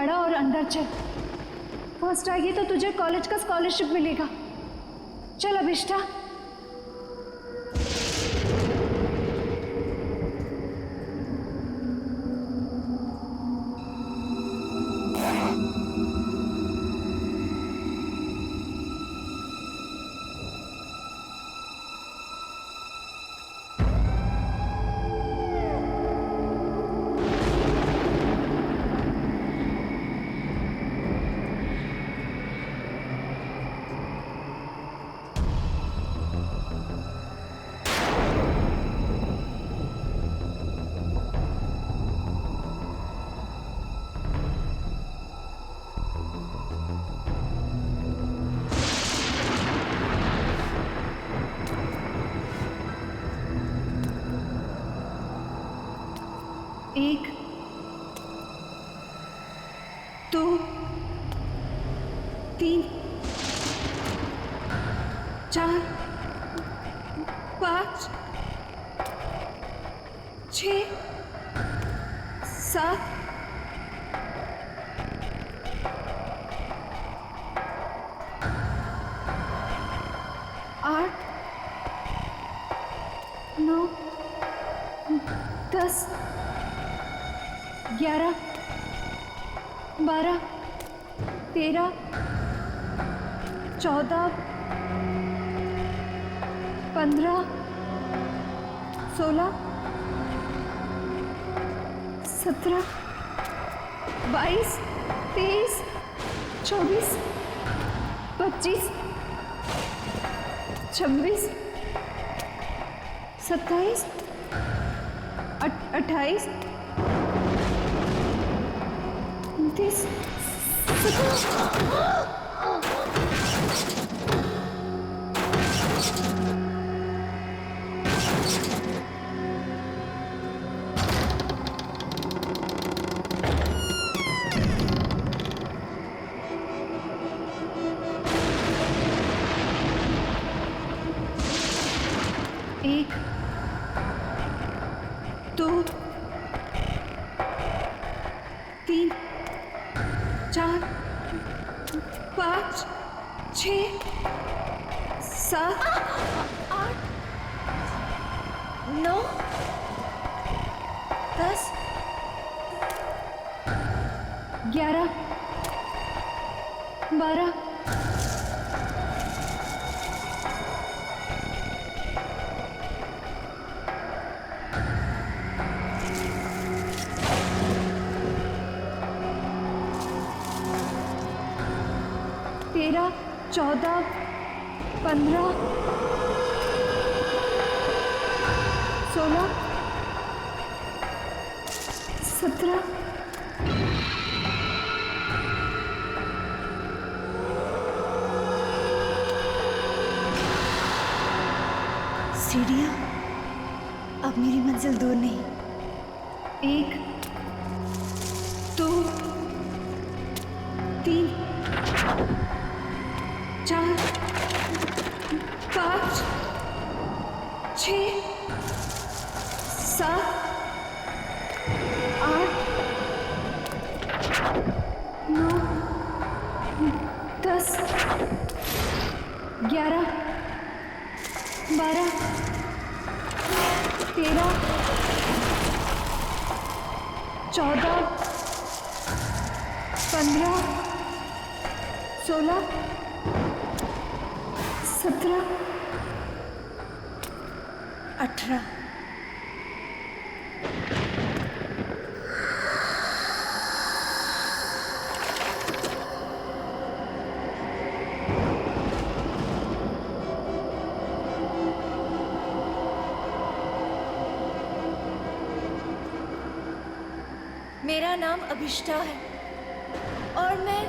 पढ़ा और अंदर चल। फर्स्ट आएगी तो तुझे कॉलेज का स्कॉलरशिप मिलेगा। चल अभिष्टा। एक, दो, तीन, चार, पाँच, 6, 7, 8, 9, 10, 11, 12, 13, 14, 15, 16, 17, 22, 23, 24, 25, 26, 27, 28, 29, 1, 2, 3, 4, 5, 6, 7, 8, 9, 10, 11, 12, 13, 14, 15, 16, 17, सीढ़ियाँ, अब मेरी मंजिल दूर नहीं। 1, 2, 3, 4, 5, 6, 7, 8, 9, 10, 11, 12, 13, 14, 15, 16, 17, 18। मेरा नाम अभिष्टा है और मैं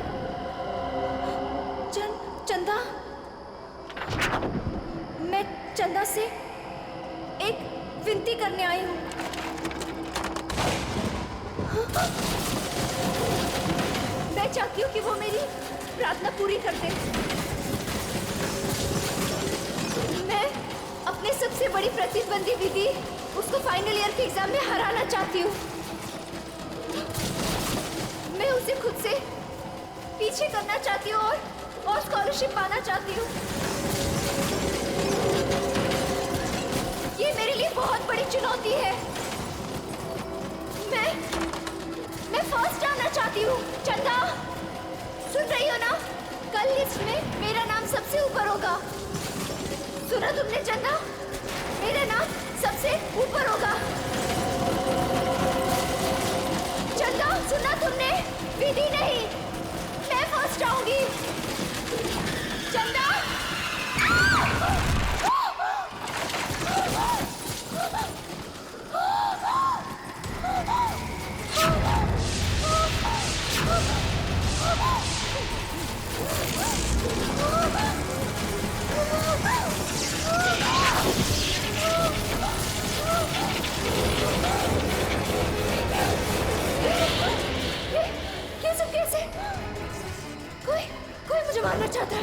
चंदा मैं चंदा से एक विनती करने आई हूँ। मैं चाहती हूँ कि वो मेरी प्रार्थना पूरी कर दे। मैं अपने सबसे बड़ी प्रतिद्वंदी विधि उसको फाइनल ईयर के एग्जाम में हराना चाहती हूँ। मैं उसे खुद से पीछे करना चाहती हूँ और स्कॉलरशिप पाना चाहती हूँ। ये मेरे लिए बहुत बड़ी चुनौती है। मैं फर्स्ट आना चाहती हूँ। चंदा, सुन रही हो ना? कल लिस्ट में मेरा नाम सबसे ऊपर होगा। सुना तुमने चंदा? मेरा नाम सबसे ऊपर होगा। चंदा, सुना तुमने? विधि नहीं, मैं फर्स्ट आऊंगी। चंदा, कैसे कोई मुझे मारना चाहता है।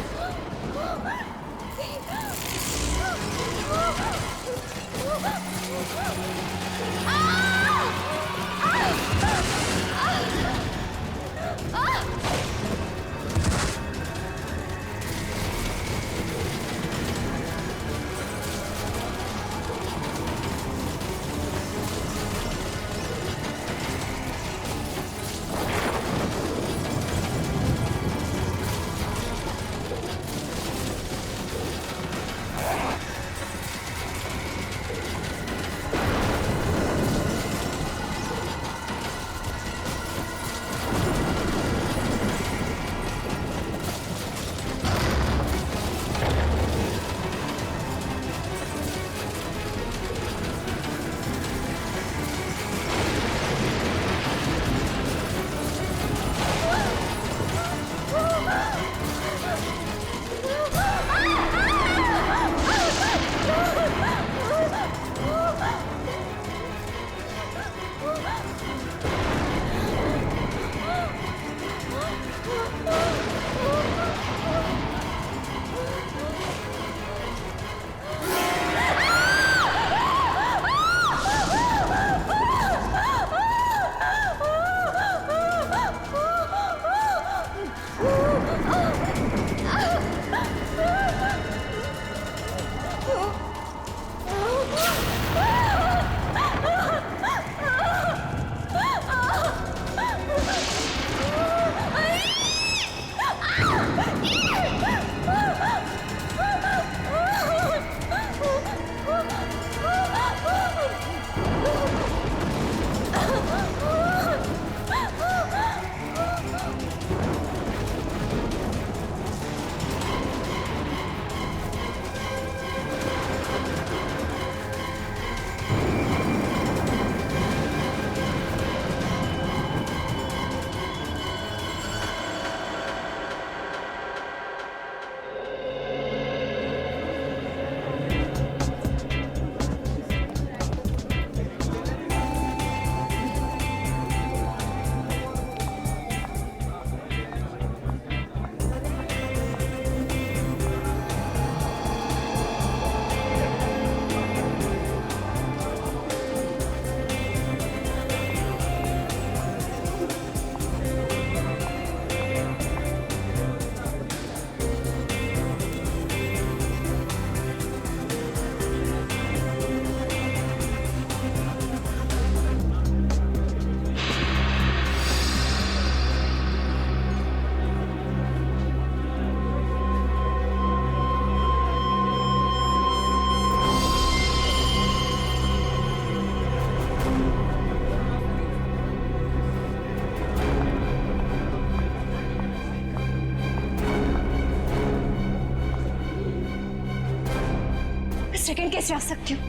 सेकंड कैसे आ सकती हूँ?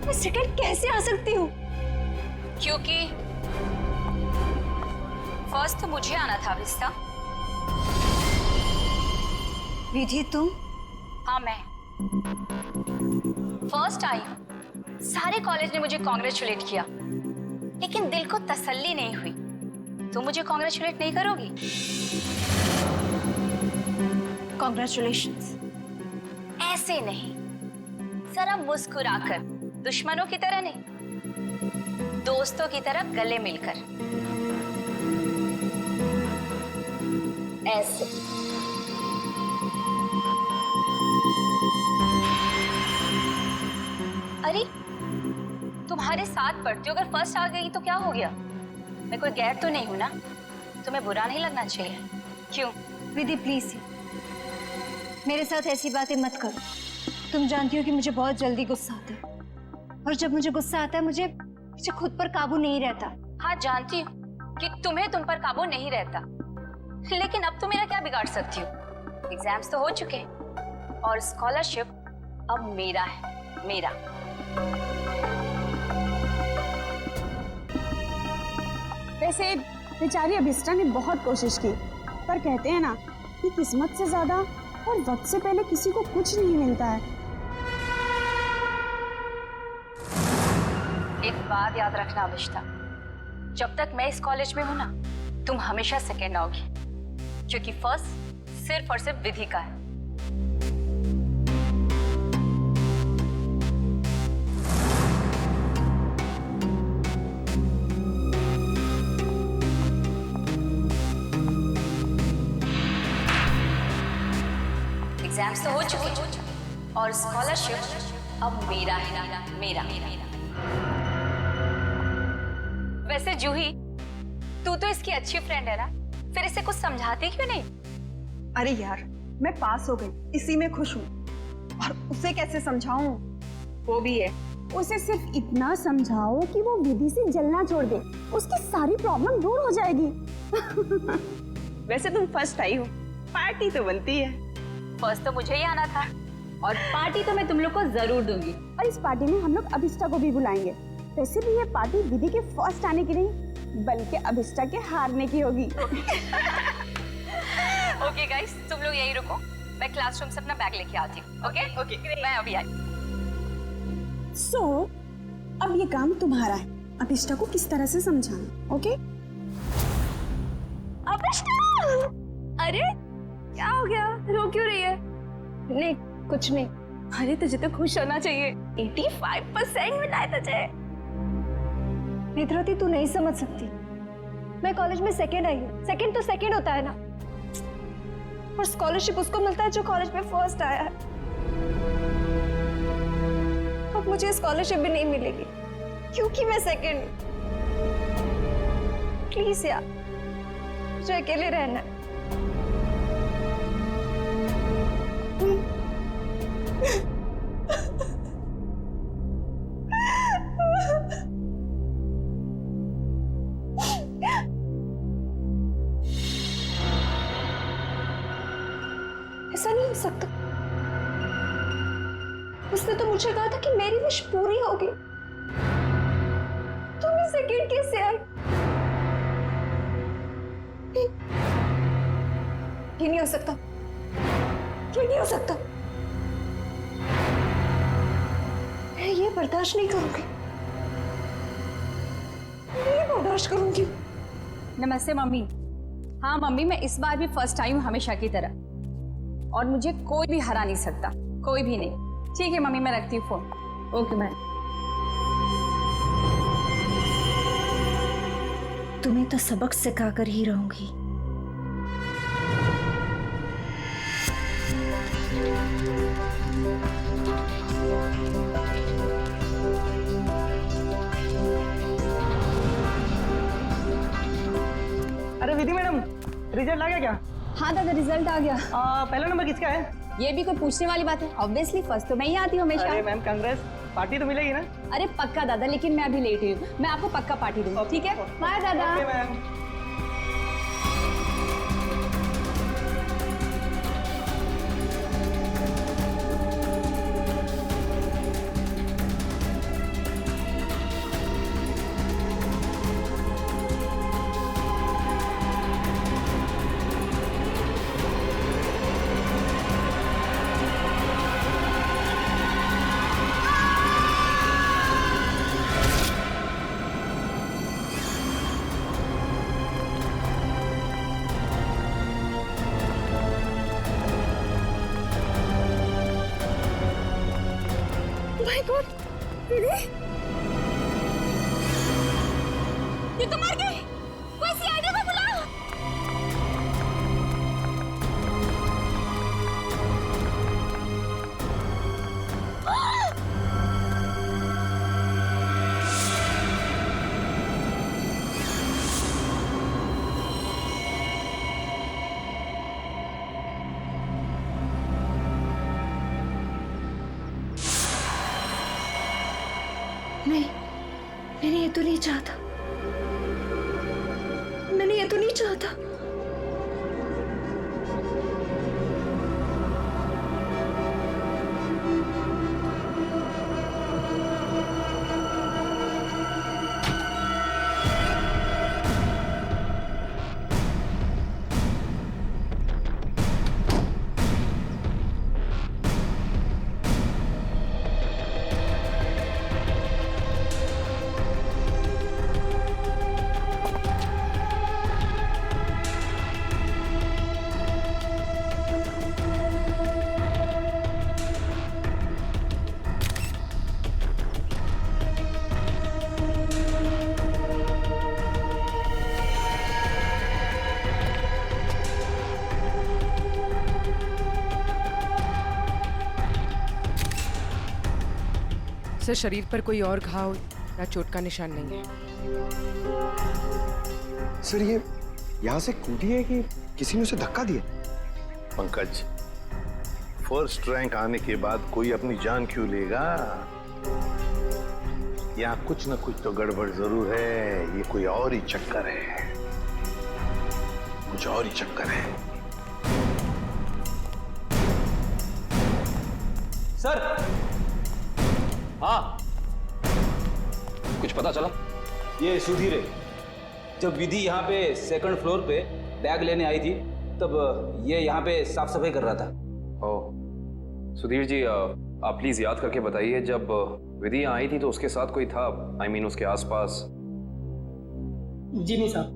मैं सेकंड कैसे आ सकती हूँ? क्योंकि फर्स्ट तो मुझे आना था विस्ता। विधि तुम? हाँ, मैं फर्स्ट आई हूँ। सारे कॉलेज ने मुझे कॉन्ग्रेचुलेट किया, लेकिन दिल को तसल्ली नहीं हुई। तुम मुझे कॉन्ग्रेचुलेट नहीं करोगी? कॉन्ग्रेचुलेशंस। ऐसे नहीं, जरा मुस्कुराकर, दुश्मनों की तरह नहीं, दोस्तों की तरह गले मिलकर। ऐसे। अरे तुम्हारे साथ पढ़ती हो, अगर फर्स्ट आ गई तो क्या हो गया? मैं कोई गैर तो नहीं हूं ना, तुम्हें बुरा नहीं लगना चाहिए। क्यों? विधि प्लीज मेरे साथ ऐसी बातें मत करो। तुम जानती हो कि मुझे बहुत जल्दी गुस्सा आता है, और जब मुझे गुस्सा आता है मुझे खुद पर काबू नहीं रहता। हाँ जानती हूँ कि तुम्हें तुम पर काबू नहीं रहता, लेकिन अब तुम मेरा क्या बिगाड़ सकती हो? एग्जाम्स तो हो चुके और स्कॉलरशिप अब मेरा है, मेरा। वैसे बेचारी अभिष्टा ने बहुत कोशिश की, पर कहते हैं ना कि किस्मत से ज्यादा और वक्त से पहले किसी को कुछ नहीं मिलता है। एक बात याद रखना अभिष्टा, जब तक मैं इस कॉलेज में हूं ना, तुम हमेशा सेकेंड आओगी, क्योंकि फर्स्ट सिर्फ और सिर्फ विधि का है। एग्जाम्स तो हो चुके और स्कॉलरशिप अब मेरा है, मेरा। वैसे जूही, तू तो इसकी अच्छी फ्रेंड है ना, फिर इसे कुछ समझाती क्यों नहीं? अरे यार, मैं पास हो गई, इसी में खुश हूँ, और उसे कैसे समझाऊं? वो भी है, उसे सिर्फ इतना समझाओ कि वो विधि से जलना छोड़ दे, उसकी सारी प्रॉब्लम दूर हो जाएगी। वैसे तुम फर्स्ट आई हो, पार्टी तो बनती है। फर्स्ट तो मुझे ही आना था, और पार्टी तो मैं तुम लोग को जरूर दूंगी। और इस पार्टी में हम लोग अभिष्टा को भी बुलाएंगे। वैसे भी ये पार्टी विधि के फर्स्ट आने की नहीं, बल्कि अभिष्टा के हारने की होगी। ओके गाइस, तुम लोग यही रुको, मैं क्लासरूम से अपना बैग लेके आती हूँ। ओके, मैं अभी आई। सो अब ये काम तुम्हारा है, अभिष्टा को किस तरह से समझाना। ओके? अभिष्टा! अरे क्या हो गया, रो क्यों रही है? नहीं कुछ नहीं। अरे तुझे तो खुश होना चाहिए, 85% मिला है तुझे। नेत्रावती तू नहीं समझ सकती, मैं कॉलेज में सेकंड आई हूँ। सेकंड तो सेकंड होता है ना, और स्कॉलरशिप उसको मिलता है जो कॉलेज में फर्स्ट आया है। अब मुझे स्कॉलरशिप भी नहीं मिलेगी क्योंकि मैं सेकंड हूँ। प्लीज यार, मुझे अकेले रहना है। ऐसा नहीं हो सकता। उसने तो मुझे कहा था कि मेरी विश पूरी होगी। तुम ही सेकंड कैसे आई? ये नहीं हो सकता, ये नहीं हो सकता। मैं ये बर्दाश्त नहीं करूंगी, मैं ये बर्दाश्त करूंगी। नमस्ते मम्मी। हाँ मम्मी, मैं इस बार भी फर्स्ट आई हूँ हमेशा की तरह, और मुझे कोई भी हरा नहीं सकता, कोई भी नहीं। ठीक है मम्मी, मैं रखती हूँ फोन। Okay ma'am. तुम्हें तो सबक सिखा कर ही रहूंगी। अरे विधि मैडम, रिजल्ट आ गया क्या? हाँ दादा, रिजल्ट आ गया। पहला नंबर किसका है? ये भी कोई पूछने वाली बात है? ऑब्वियसली फर्स्ट तो मैं ही आती हूँ हमेशा। अरे मैम कांग्रेस, पार्टी तो मिलेगी ना? अरे पक्का दादा, लेकिन मैं अभी लेट हुई हूँ, मैं आपको पक्का पार्टी दूंगी। ठीक है, बाय दादा। Okay ma'am. तो नहीं चाहता, मैंने ये तो नहीं चाहता। सर, शरीर पर कोई और घाव या चोट का निशान नहीं है। सर, ये यहाँ से कूदी है कि किसी ने उसे धक्का दिया? पंकज, फर्स्ट रैंक आने के बाद कोई अपनी जान क्यों लेगा? यहाँ कुछ न कुछ तो गड़बड़ जरूर है। ये कोई और ही चक्कर है, कुछ और ही चक्कर है। सर, हाँ, कुछ पता चला? ये सुधीर है। जब विधि यहाँ पे सेकंड फ्लोर पे बैग लेने आई थी, तब ये यहाँ पे साफ सफाई कर रहा था। ओह, सुधीर जी, आप प्लीज याद करके बताइए, जब विधि यहाँ आई थी तो उसके साथ कोई था? I mean, उसके आसपास? जी नहीं साहब।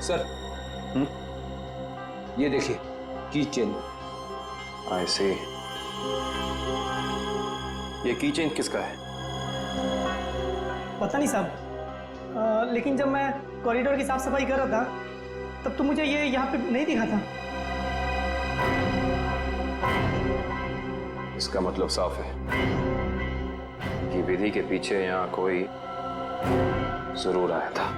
सर, ये देखिए, की चेन। I see। ये की चेन किसका है? पता नहीं साहब, लेकिन जब मैं कॉरिडोर की साफ सफाई कर रहा था तब तो मुझे ये यहाँ पे नहीं दिखा था। इसका मतलब साफ है कि विधि के पीछे यहाँ कोई जरूर आया था।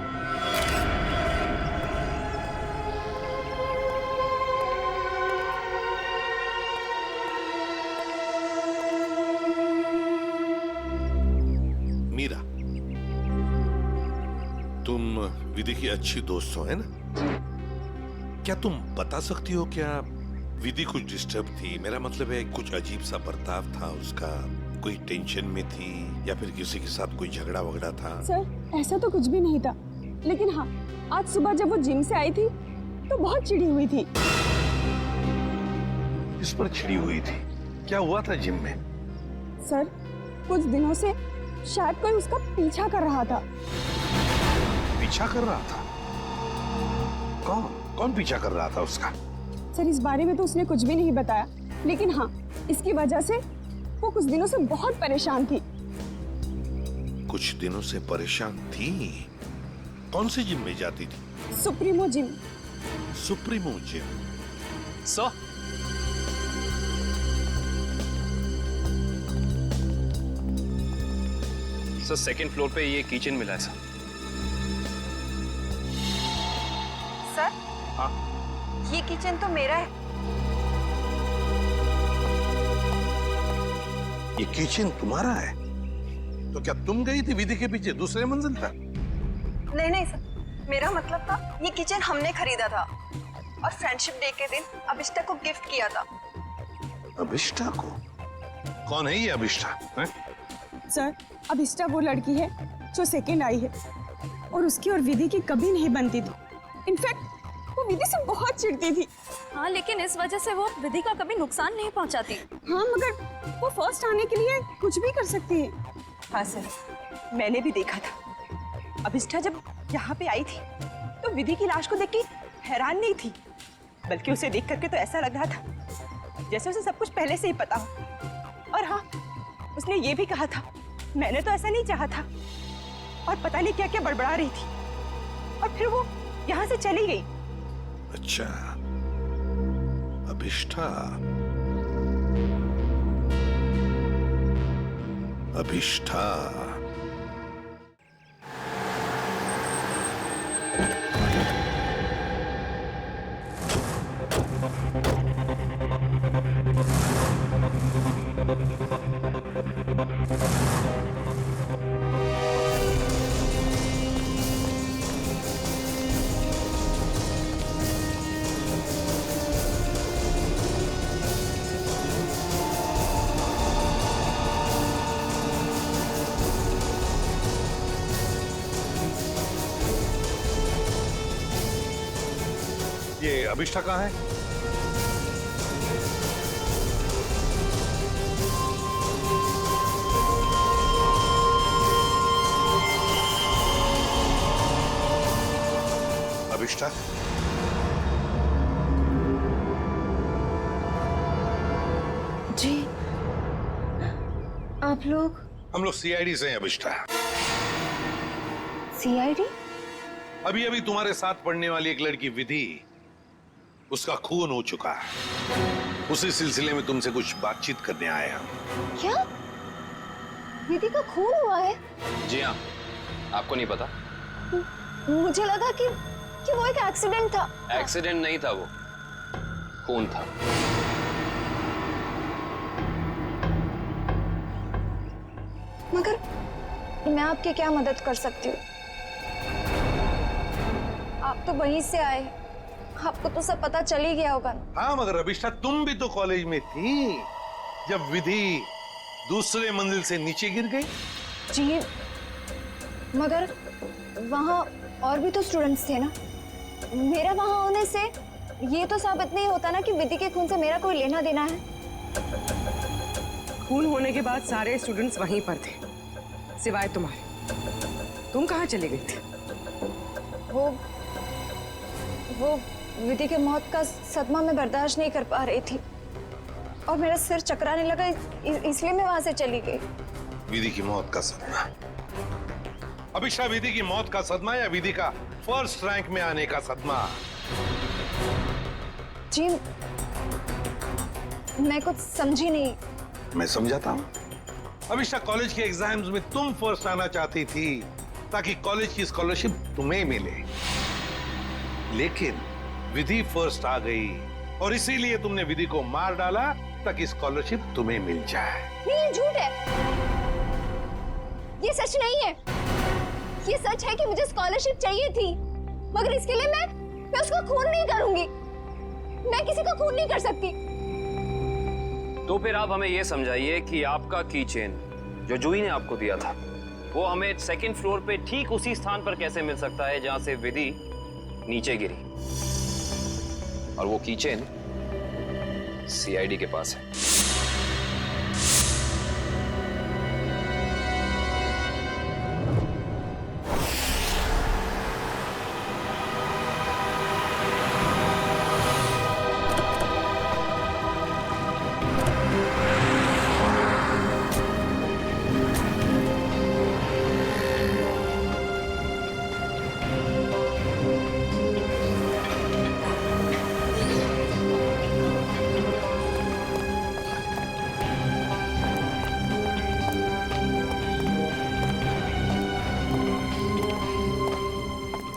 मीरा, तुम विधि की अच्छी दोस्त हो, है ना? क्या तुम बता सकती हो क्या विधि कुछ डिस्टर्ब थी? मेरा मतलब है, कुछ अजीब सा बर्ताव था उसका, कोई टेंशन में थी या फिर किसी के साथ कोई झगड़ा वगड़ा था? सर, ऐसा तो कुछ भी नहीं था, लेकिन हाँ, आज सुबह जब वो जिम से आई थी तो बहुत चिढ़ी हुई थी। इस पर चिढ़ी हुई थी? क्या हुआ था जिम में? सर, कुछ दिनों से शायद कोई उसका पीछा कर रहा था। पीछा कर रहा था? कौन पीछा कर रहा था उसका? सर, इस बारे में तो उसने कुछ भी नहीं बताया, लेकिन हाँ, इसकी वजह से वो कुछ दिनों से बहुत परेशान थी। कुछ दिनों से परेशान थी? कौन सी जिम में जाती थी? Supremo gym. Supremo gym? Sir, second floor पे ये किचन मिला है सर। सर, हाँ, ये किचन तो मेरा है। ये किचन तुम्हारा है? तो क्या तुम गई थी विधि के पीछे दूसरे मंजिल तक? नहीं सर, मेरा मतलब था ये किचन हमने खरीदा था और फ्रेंडशिप डे के दिन अभिष्टा को गिफ्ट किया था। अभिष्टा को? कौन है ये अभिष्टा? सर, अभिष्टा वो लड़की है जो सेकंड आई है और उसकी और विधि की कभी नहीं बनती थी। इनफैक्ट वो विधि से बहुत चिढ़ती थी। हाँ, लेकिन इस वजह से वो विधि का कभी नुकसान नहीं पहुंचाती। हाँ, मगर वो फर्स्ट आने के लिए कुछ भी कर सकती है। हाँ सर, मैंने भी देखा था। अभिष्टा जब यहाँ पे आई थी तो विधि की लाश को देख के हैरान नहीं थी, बल्कि उसे देख करके तो ऐसा लग रहा था जैसे उसे सब कुछ पहले से ही पता हो। और हाँ, उसने ये भी कहा था, मैंने तो ऐसा नहीं चाहा था, और पता नहीं क्या क्या बड़बड़ा रही थी। और फिर वो यहाँ से चली गई। अच्छा, अभिष्ठा। अभिष्ठा। ये अभिष्ठा कहाँ है? अभिष्ठा? जी, आप लोग? हम लोग सीआईडी से हैं अभिष्ठा। सीआईडी? अभी अभी तुम्हारे साथ पढ़ने वाली एक लड़की विधि, उसका खून हो चुका है। उसी सिलसिले में तुमसे कुछ बातचीत करने आए हम। क्या? विधि का खून हुआ है? जी हाँ, आपको नहीं पता? मुझे लगा कि वो एक एक्सीडेंट था। एक्सीडेंट नहीं था, वो खून था। मगर मैं आपकी क्या मदद कर सकती हूँ? आप तो वहीं से आए, आपको तो सब पता चल ही गया होगा ना। हाँ, मगर अभिष्ठा तुम भी तो कॉलेज में थी जब विधि दूसरे मंजिल से नीचे गिर गई। जी, मगर वहाँ और भी तो स्टूडेंट्स थे ना। मेरा वहाँ होने से ये तो साबित नहीं होता ना कि विधि के खून से मेरा कोई लेना देना है। खून होने के बाद सारे स्टूडेंट्स वहीं पर थे, सिवाय तुम्हारे। तुम कहाँ चले गए थे? वो विधि के मौत का सदमा मैं बर्दाश्त नहीं कर पा रही थी और मेरा सिर चकराने लगा, इसलिए मैं वहां से चली गई। विधि की मौत का सदमा? अभिष्ठा, विधि की मौत का सदमा या विधि का फर्स्ट रैंक में आने का सदमा? जी, मैं कुछ समझी नहीं। मैं समझाता हूँ। अभिष्ठा, कॉलेज के एग्जाम्स में तुम फर्स्ट आना चाहती थी ताकि कॉलेज की स्कॉलरशिप तुम्हें मिले, लेकिन विधि फर्स्ट आ गई और इसीलिए तुमने विधि को मार डाला ताकि स्कॉलरशिप तुम्हें मिल जाए। नहीं, ये झूठ है, ये सच नहीं है। ये सच है कि मुझे स्कॉलरशिप चाहिए थी, मगर इसके लिए मैं उसको खून नहीं करूंगी। मैं किसी को खून नहीं कर सकती। तो फिर आप हमें यह समझाइए कि आपका की चेन जो जूही ने आपको दिया था, वो हमें सेकंड फ्लोर पे ठीक उसी स्थान पर कैसे मिल सकता है जहां से विधि नीचे गिरी? और वो की चेन सीआईडी के पास है।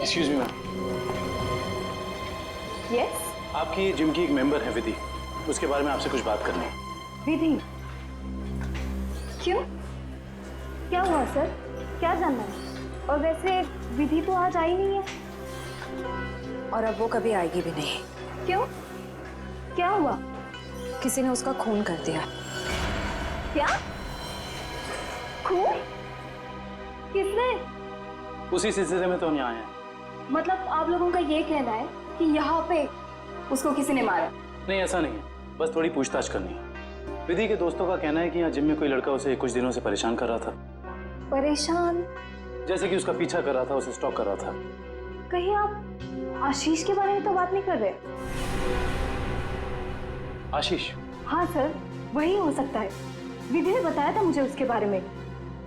Excuse me ma'am. यस? आपकी जिम की एक मेंबर है विधि, उसके बारे में आपसे कुछ बात करनी है। विधि? क्यों? क्या हुआ सर? क्या जानना है? और वैसे विधि तो आज आई नहीं है और अब वो कभी आएगी भी नहीं। क्यों? क्या हुआ? किसी ने उसका खून कर दिया। क्या? खून? किसने? उसी सिलसिले में तो हम यहाँ आए हैं। मतलब आप लोगों का ये कहना है कि यहाँ पे उसको किसी ने मारा? नहीं, ऐसा नहीं है, बस थोड़ी पूछताछ करनी है। विधि के दोस्तों का कहना है कि यहाँ जिम में कोई लड़का उसे कुछ दिनों से परेशान कर रहा था। परेशान? जैसे कि उसका पीछा कर रहा था, उसे स्टॉक कर रहा था। कहीं आप आशीष के बारे में तो बात नहीं कर रहे? आशीष? हाँ सर, वही हो सकता है। विधि ने बताया था मुझे उसके बारे में।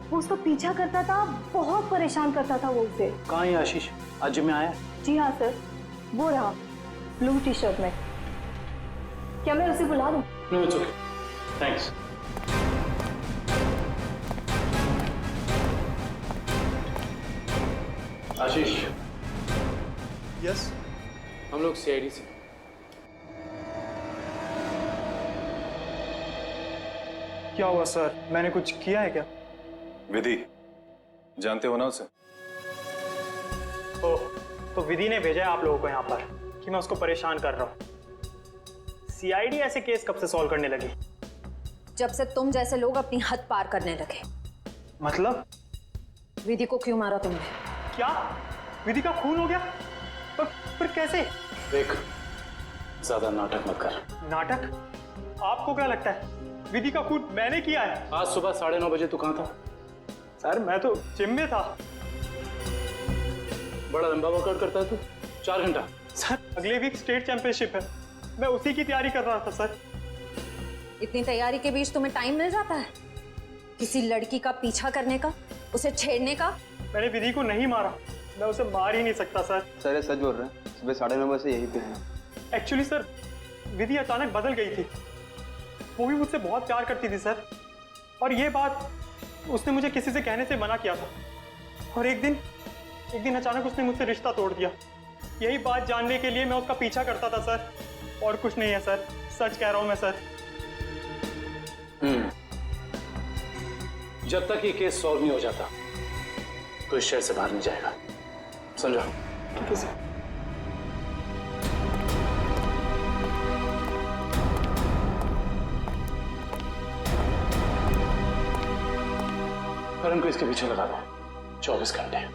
वो उसका पीछा करता था, बहुत परेशान करता था वो उसे। कहाँ है आशीष? आज जिम में आया है? जी हाँ सर, वो रहा ब्लू टी शर्ट में। क्या मैं उसे बुला दूं? No it's okay, thanks. Ashish. Yes. हम लोग सीआईडी से। क्या हुआ सर, मैंने कुछ किया है क्या? विधि, जानते हो ना उसे? ओह, तो विधि ने भेजा है आप लोगों को यहाँ पर कि मैं उसको परेशान कर रहा हूँ। सीआईडी ऐसे केस कब से सॉल्व करने लगी? जब से तुम जैसे लोग अपनी हद पार करने लगे। मतलब? विधि को क्यों मारा तुमने? क्या विधि का खून हो गया? पर कैसे? देख, ज्यादा नाटक मत कर। नाटक? आपको क्या लगता है विधि का खून मैंने किया है? आज सुबह 9:30 बजे तू कहाँ था? सर मैं तो जिम में था। बड़ा लंबा वर्कआउट करता है तू, 4 घंटा। सर अगले वीक स्टेट चैंपियनशिप है, मैं उसी की तैयारी कर रहा था सर। इतनी तैयारी के बीच तुम्हें टाइम मिल जाता है किसी लड़की का पीछा करने का, उसे छेड़ने का? मैंने विधि को नहीं मारा, मैं उसे मार ही नहीं सकता सर। सर ये सच बोल रहे हैं, सुबह 9:30 बजे यहीं पे हैं। एक्चुअली सर विधि अचानक बदल गई थी, वो भी मुझसे बहुत प्यार करती थी सर, और ये बात उसने मुझे किसी से कहने से मना किया था, और एक दिन अचानक उसने मुझसे रिश्ता तोड़ दिया। यही बात जानने के लिए मैं उसका पीछा करता था सर, और कुछ नहीं है सर, सच कह रहा हूं मैं सर। जब तक ये केस सॉल्व नहीं हो जाता तो इस शहर से बाहर नहीं जाएगा, समझो? ठीक है सर। करण को इसके पीछे लगा दो 24 घंटे।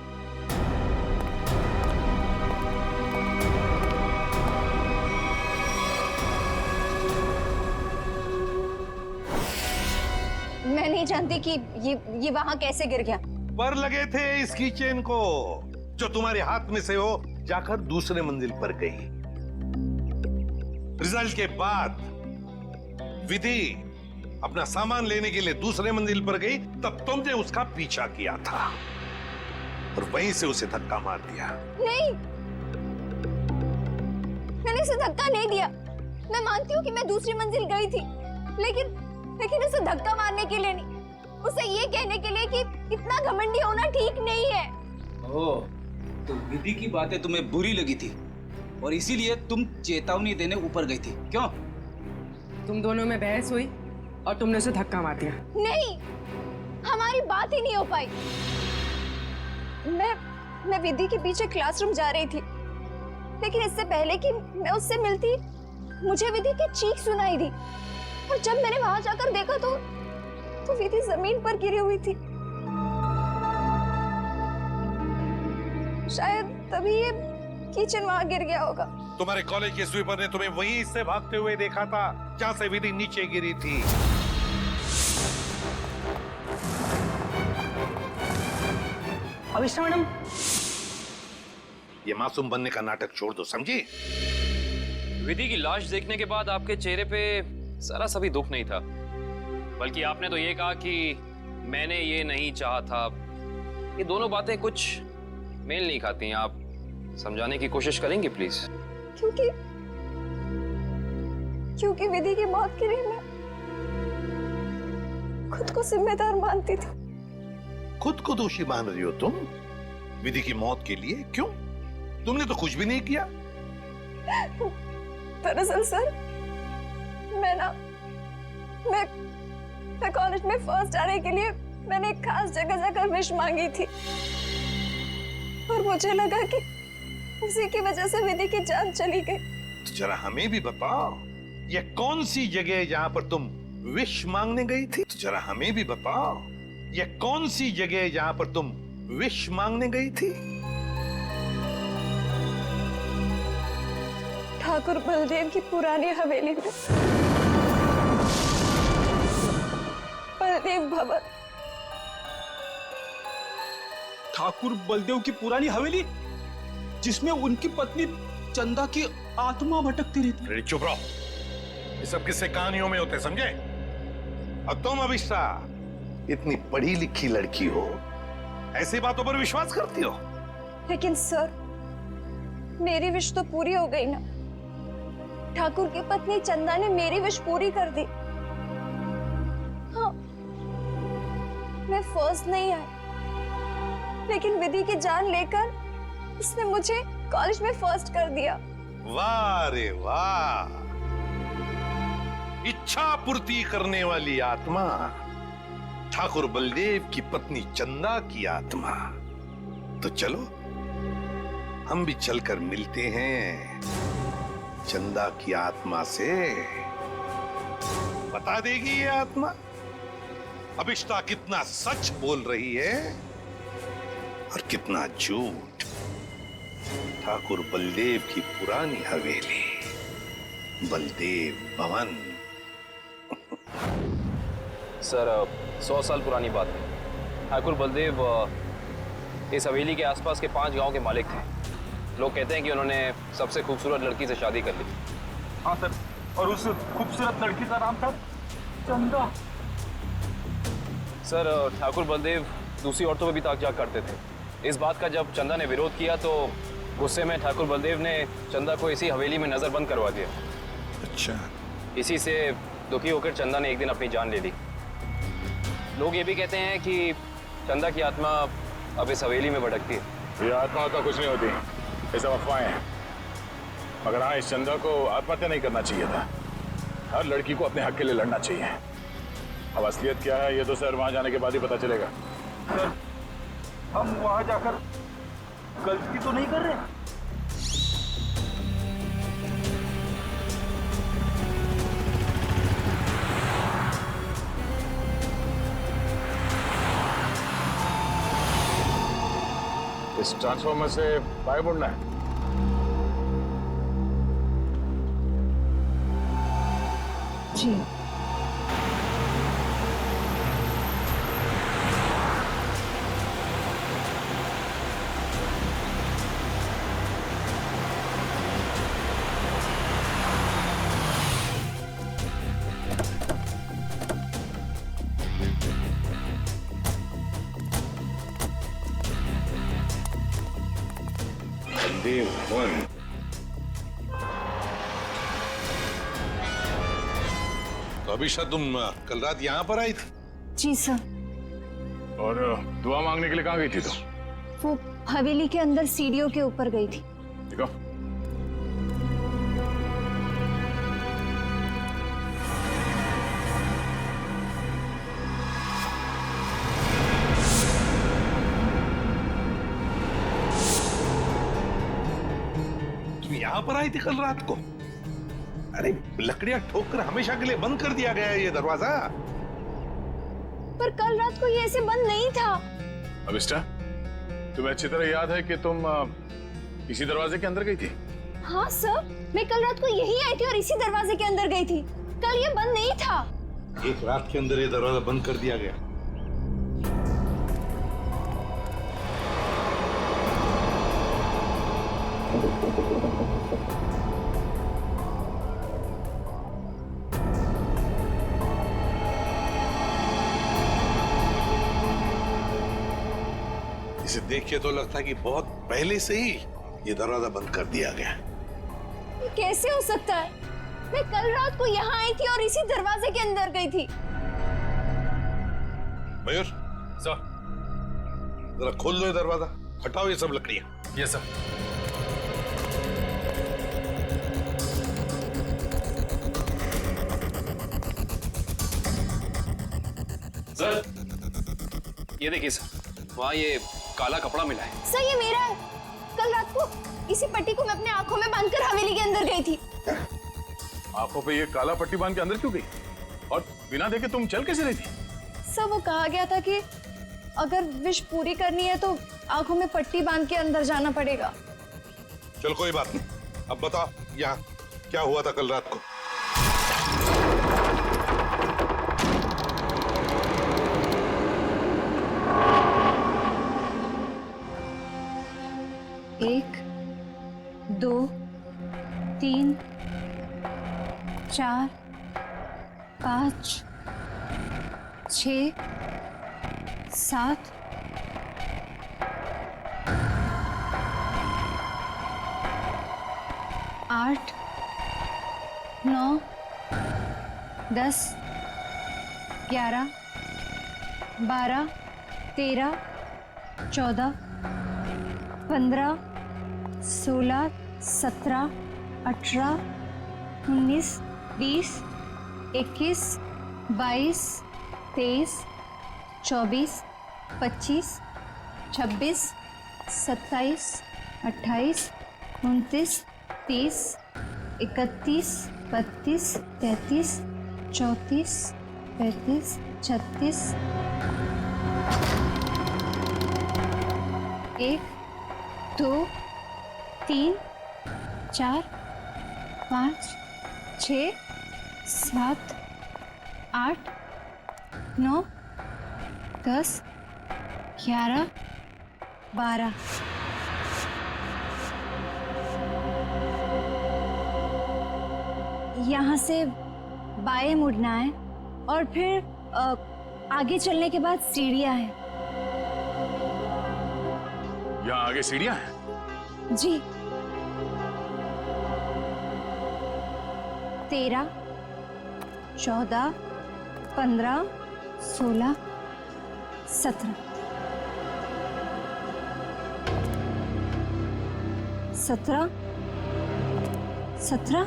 मैं नहीं जानती कि ये वहां कैसे गिर गया। पर लगे थे इसकी चेन को, जो तुम्हारे हाथ में से हो जाकर दूसरे मंजिल पर गई। रिजल्ट के बाद विधि अपना सामान लेने के लिए दूसरे मंजिल पर गई, तब तुमने उसका पीछा किया था और वहीं से उसे धक्का मार दिया। नहीं, मैंने उसे धक्का नहीं दिया। मैं मानती हूँ कि मैं दूसरी मंजिल गई थी, लेकिन उसे धक्का मारने के लिए नहीं, उसे ये कहने के लिए कि इतना घमंडी होना ठीक नहीं है। ओह, तो विधि की बातें तुम्हें बुरी लगी थी और इसीलिए तुम चेतावनी देने ऊपर गई थी, क्यों? तुम दोनों में बहस हुई और तुमने उसे धक्का मार दिया। नहीं, हमारी बात ही नहीं हो पाई। मैं विधि के पीछे क्लासरूम जा रही थी, लेकिन इससे पहले कि मैं उससे मिलती मुझे विधि की चीख सुनाई दी, और जब मैंने वहां जाकर देखा तो विधि जमीन पर गिरी हुई थी। शायद तभी ये किचन वहां गिर गया होगा। तुम्हारे कॉलेज के स्वीपर ने तुम्हें वहीं से भागते हुए देखा था जहां से विधि नीचे गिरी थी। अविष्टा मैडम, ये मासूम बनने का नाटक छोड़ दो, समझी? विधि की लाश देखने के बाद आपके चेहरे पे जरा सा भी दुख नहीं था, बल्कि आपने तो ये कहा कि मैंने ये नहीं चाहा था। ये दोनों बातें कुछ मेल नहीं खाती। आप समझाने की कोशिश करेंगे प्लीज? क्योंकि विधि की मौत के लिए मैं खुद को जिम्मेदार मानती थी। खुद को दोषी मान रही हो तुम विधि की मौत के लिए? क्यों? तुमने तो कुछ भी नहीं किया। दरअसल सर, मैं कॉलेज में फर्स्ट आने के लिए मैंने एक खास जगह जाकर विश मांगी थी, और मुझे लगा कि उसी की वजह से विधि की जान चली गई। तो जरा हमें भी बताओ, ये कौन सी जगह है जहां पर तुम विश मांगने गई थी? तो जरा हमें भी बताओ, ये कौन सी जगह है जहां पर तुम विश मांगने गई थी? ठाकुर बलदेव की पुरानी हवेली में, बलदेव भवन। ठाकुर बलदेव की पुरानी हवेली, जिसमें उनकी पत्नी चंदा की आत्मा भटकती रहती। अरे चुप रहो, ये सब किस्से कहानियों में होते, समझे? और तुम अविष्टा इतनी पढ़ी लिखी लड़की हो, ऐसी बातों पर विश्वास करती हो? लेकिन सर, मेरी विश तो पूरी हो गई ना। ठाकुर की पत्नी चंदा ने मेरी विश पूरी कर दी। हाँ, मैं फर्स्ट नहीं आई, लेकिन विधि की जान लेकर उसने मुझे कॉलेज में फर्स्ट कर दिया। वाह रे वाह, इच्छा पूर्ति करने वाली आत्मा, ठाकुर बलदेव की पत्नी चंदा की आत्मा। तो चलो हम भी चलकर मिलते हैं चंदा की आत्मा से। बता देगी ये आत्मा अभिष्टा कितना सच बोल रही है और कितना झूठ। ठाकुर बलदेव की पुरानी हवेली, बलदेव भवन। सर 100 साल पुरानी बात है। ठाकुर बलदेव इस हवेली के आसपास के 5 गांव के मालिक थे। लोग कहते हैं कि उन्होंने सबसे खूबसूरत लड़की से शादी कर ली। हाँ सर, और उस खूबसूरत लड़की का नाम था चंदा। सर ठाकुर बलदेव दूसरी औरतों पर भी ताक झाक करते थे। इस बात का जब चंदा ने विरोध किया तो गुस्से में ठाकुर बलदेव ने चंदा को इसी हवेली में नजरबंद करवा दिया। अच्छा। इसी से दुखी होकर चंदा ने एक दिन अपनी जान ले ली। लोग ये भी कहते हैं कि चंदा की आत्मा अब इस हवेली में भटकती है। ये आत्मा तो कुछ नहीं होती, ये सब अफवाहें हैं। मगर हाँ, इस चंदा को आत्महत्या नहीं करना चाहिए था। हर लड़की को अपने हक के लिए लड़ना चाहिए। अब असलियत क्या है ये तो सर वहां जाने के बाद ही पता चलेगा। सर, हम वहां जाकर गलती तो नहीं कर रहे? इस ट्रांसफॉर्मर से बाहर मुड़ना है। जी। बलदेव भवन। तो अभिषा तुम कल रात यहाँ पर आई थी? जी सर। और दुआ मांगने के लिए कहाँ गई थी तो? वो हवेली के अंदर सीढ़ियों के ऊपर गई थी। देखो, तुम यहाँ पर आई थी कल रात को? अरे लकड़ियां ठोककर हमेशा के लिए बंद कर दिया गया है ये दरवाजा। पर कल रात को ये ऐसे बंद नहीं था। अभिष्टा, तुम्हें अच्छी तरह याद है कि तुम इसी दरवाजे के अंदर गई थी? हाँ सर, मैं कल रात को यही आई थी और इसी दरवाजे के अंदर गई थी। कल ये बंद नहीं था। एक रात के अंदर ये दरवाजा बंद कर दिया गया। इसे देख के तो लगता है कि बहुत पहले से ही ये दरवाजा बंद कर दिया गया। ये कैसे हो सकता है? मैं कल रात को यहाँ आई थी और इसी दरवाजे के अंदर गई थी। मयूर सर। जरा खोल दो ये दरवाजा, हटाओ ये सब लकड़ियां। Yes sir. सर ये देखिए सर, वहाँ ये काला कपड़ा मिला है। सर ये मेरा है। कल रात को इसी पट्टी को मैं अपने आंखों में बांधकर हवेली के अंदर गई थी। आंखों पे ये काला पट्टी बांध के अंदर क्यों गई? और बिना देखे तुम चल कैसे रही थी? सर वो कहा गया था कि अगर विश पूरी करनी है तो आंखों में पट्टी बांध के अंदर जाना पड़ेगा। चल कोई बात नहीं, अब बताओ यहाँ क्या हुआ था कल रात को? एक, दो, तीन, चार, 5, 6, 7, 8 9 10 11 12 13 14 15 16 17 18 19 20 21 22 23 24 25 26 27 28 29 30 31 32 33 34 35 36 1 2 3 4 5 6 7 8 9 10 11 12 यहाँ से बाएं मुड़ना है और फिर आगे चलने के बाद सीढ़ियाँ हैं। यहाँ आगे सीढ़ियाँ हैं? जी 13 14 15 16 17 17 17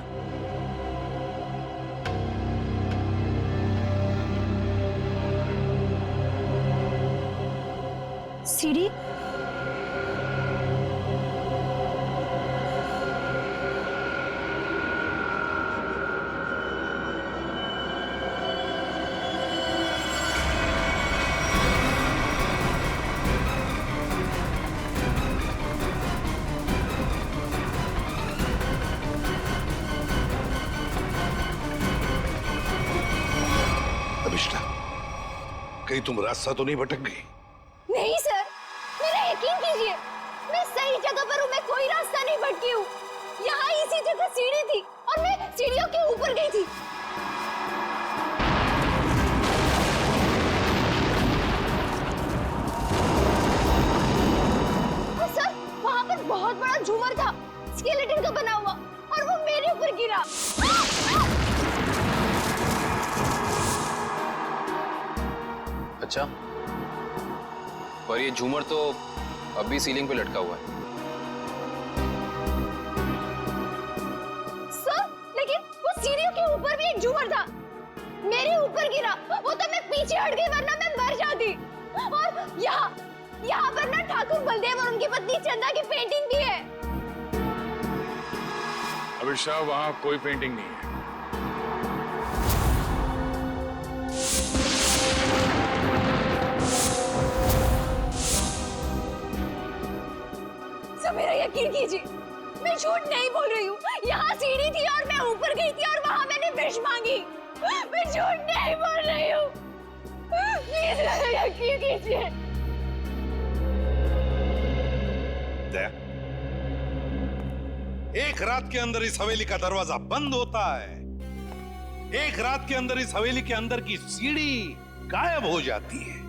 सीढ़ी अभिष्टा, कहीं तुम रास्ता तो नहीं भटक गई? नहीं सर, मेरा यकीन कीजिए, मैं सही जगह पर हूँ। मैं कोई रास्ता नहीं भटकी हूँ। यहाँ इसी जगह सीढ़ी थी और मैं सीढ़ियों के ऊपर गई थी। और सर, वहाँ पर बहुत बड़ा झूमर था, स्केलेटन का बना हुआ, और वो मेरे ऊपर गिरा। अच्छा, पर ये झूमर तो अभी सीलिंग पे लटका हुआ है। सर, लेकिन वो सीढ़ियों के ऊपर भी एक झूमर था, मेरे ऊपर गिरा। वो तो मैं पीछे हट गई, वरना मैं मर जाती। और यहाँ पर ना ठाकुर बलदेव और उनकी पत्नी चंदा की पेंटिंग भी है। अभिषा, वहाँ कोई पेंटिंग नहीं है। मेरा यकीन कीजिए, मैं झूठ नहीं बोल रही हूँ। यहाँ सीढ़ी थी और मैं ऊपर गई थी और वहाँ मैंने विश मांगी। मैं झूठ नहीं बोल रही हूँ। प्लीज मेरा यकीन कीजिए। एक रात के अंदर इस हवेली का दरवाजा बंद होता है, एक रात के अंदर इस हवेली के अंदर की सीढ़ी गायब हो जाती है।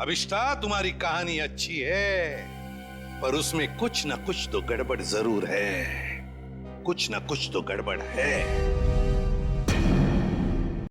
अभिष्टा, तुम्हारी कहानी अच्छी है, पर उसमें कुछ ना कुछ तो गड़बड़ जरूर है। कुछ ना कुछ तो गड़बड़ है।